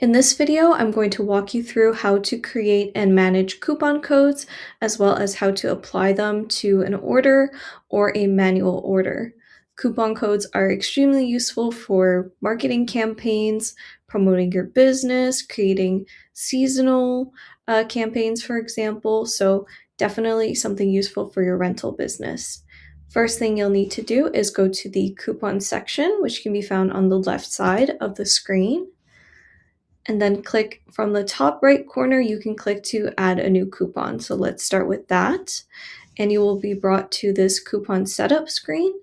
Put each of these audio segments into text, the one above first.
In this video, I'm going to walk you through how to create and manage coupon codes, as well as how to apply them to an order or a manual order. Coupon codes are extremely useful for marketing campaigns, promoting your business, creating seasonal campaigns, for example. So definitely something useful for your rental business. First thing you'll need to do is go to the coupon section, which can be found on the left side of the screen. And then click from the top right corner, you can click to add a new coupon. So let's start with that. And you will be brought to this coupon setup screen.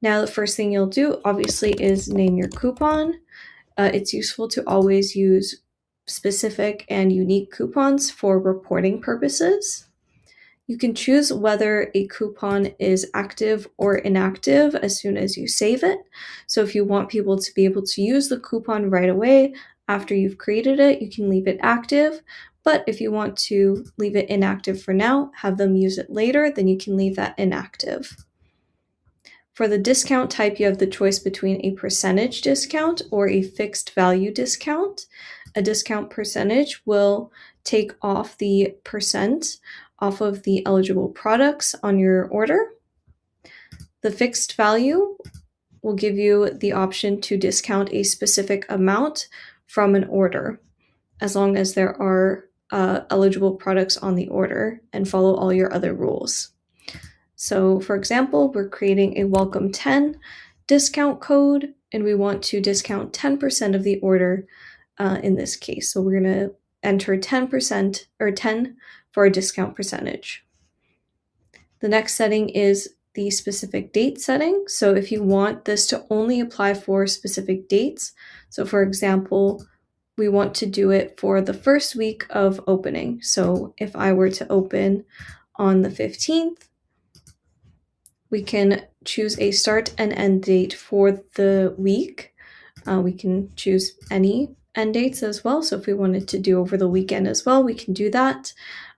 Now, the first thing you'll do, obviously, is name your coupon. It's useful to always use specific and unique coupons for reporting purposes. You can choose whether a coupon is active or inactive as soon as you save it. So if you want people to be able to use the coupon right away after you've created it, you can leave it active. But if you want to leave it inactive for now, have them use it later, then you can leave that inactive. For the discount type, you have the choice between a percentage discount or a fixed value discount. A discount percentage will take off the percent off of the eligible products on your order. The fixed value will give you the option to discount a specific amount from an order, as long as there are eligible products on the order and follow all your other rules. So for example, we're creating a welcome 10 discount code, and we want to discount 10% of the order in this case. So we're going to enter 10% or 10 for a discount percentage. The next setting is the specific date setting. So if you want this to only apply for specific dates, so for example, we want to do it for the first week of opening. So if I were to open on the 15th, we can choose a start and end date for the week. We can choose any end dates as well. So if we wanted to do over the weekend as well, we can do that.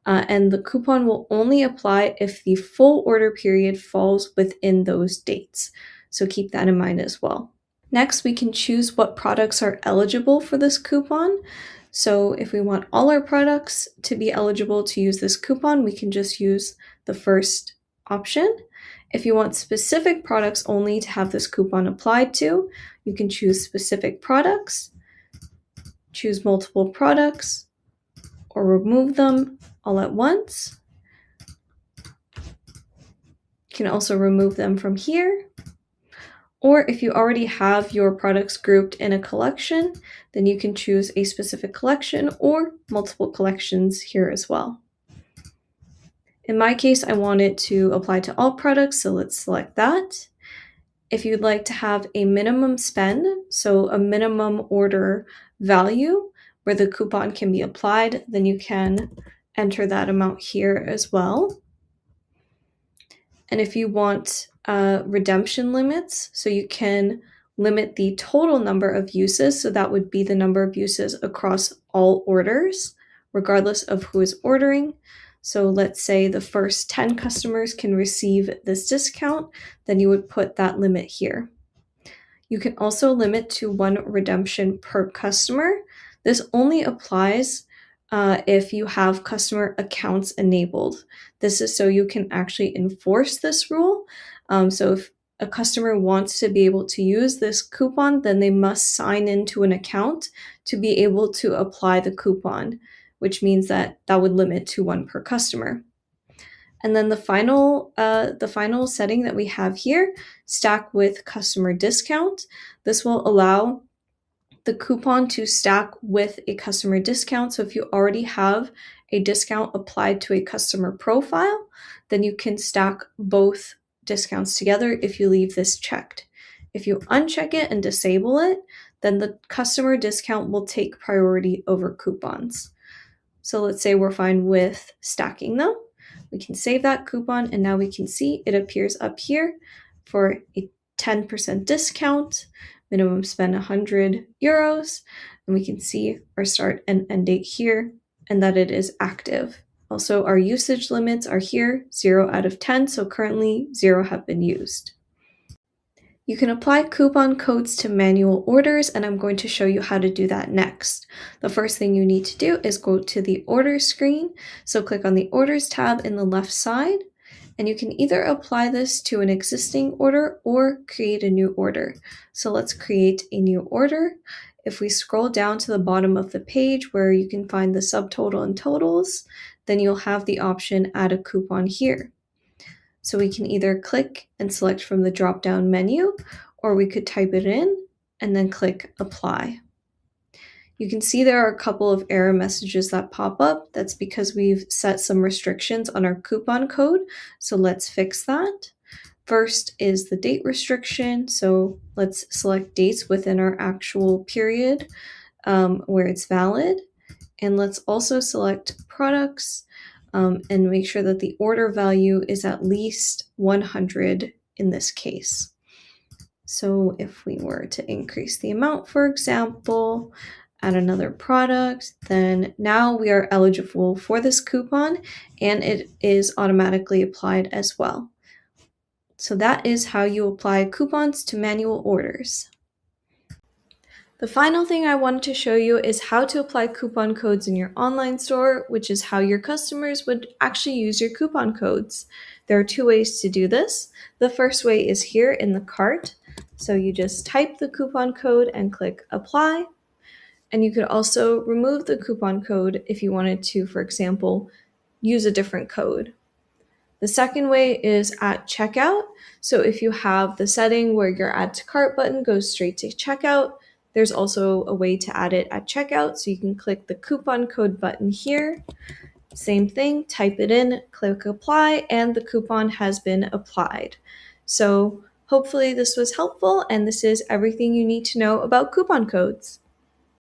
And the coupon will only apply if the full order period falls within those dates. So keep that in mind as well. Next, we can choose what products are eligible for this coupon. So if we want all our products to be eligible to use this coupon, we can just use the first option. If you want specific products only to have this coupon applied to, you can choose specific products, choose multiple products, or remove them all at once. You can also remove them from here. Or if you already have your products grouped in a collection, then you can choose a specific collection or multiple collections here as well. In my case, I want it to apply to all products, so let's select that. If you'd like to have a minimum spend, so a minimum order value where the coupon can be applied, then you can enter that amount here as well. And if you want redemption limits, so you can limit the total number of uses, so that would be the number of uses across all orders, regardless of who is ordering. So let's say the first 10 customers can receive this discount, then you would put that limit here. You can also limit to 1 redemption per customer. This only applies if you have customer accounts enabled. This is so you can actually enforce this rule. So if a customer wants to be able to use this coupon, then they must sign into an account to be able to apply the coupon, which means that would limit to 1 per customer. And then the final setting that we have here, stack with customer discount. This will allow the coupon to stack with a customer discount. So if you already have a discount applied to a customer profile, then you can stack both discounts together if you leave this checked. If you uncheck it and disable it, then the customer discount will take priority over coupons. So let's say we're fine with stacking them. We can save that coupon, and now we can see it appears up here for a 10% discount, minimum spend 100 euros, and we can see our start and end date here, and that it is active. Also, our usage limits are here, 0 out of 10, so currently 0 have been used. You can apply coupon codes to manual orders, and I'm going to show you how to do that next. The first thing you need to do is go to the Orders screen. So click on the Orders tab in the left side, and you can either apply this to an existing order or create a new order. So let's create a new order. If we scroll down to the bottom of the page where you can find the subtotal and totals, then you'll have the option Add a Coupon here. So we can either click and select from the drop-down menu, or we could type it in and then click Apply. You can see there are a couple of error messages that pop up. That's because we've set some restrictions on our coupon code, so let's fix that. First is the date restriction, so let's select dates within our actual period where it's valid. And let's also select products and make sure that the order value is at least 100 in this case. So if we were to increase the amount, for example, add another product, then now we are eligible for this coupon and it is automatically applied as well. So that is how you apply coupons to manual orders. The final thing I wanted to show you is how to apply coupon codes in your online store, which is how your customers would actually use your coupon codes. There are two ways to do this. The first way is here in the cart. So you just type the coupon code and click Apply. And you could also remove the coupon code if you wanted to, for example, use a different code. The second way is at checkout. So if you have the setting where your Add to Cart button goes straight to checkout, there's also a way to add it at checkout. So you can click the coupon code button here. Same thing, type it in, click Apply, and the coupon has been applied. So hopefully this was helpful, and this is everything you need to know about coupon codes.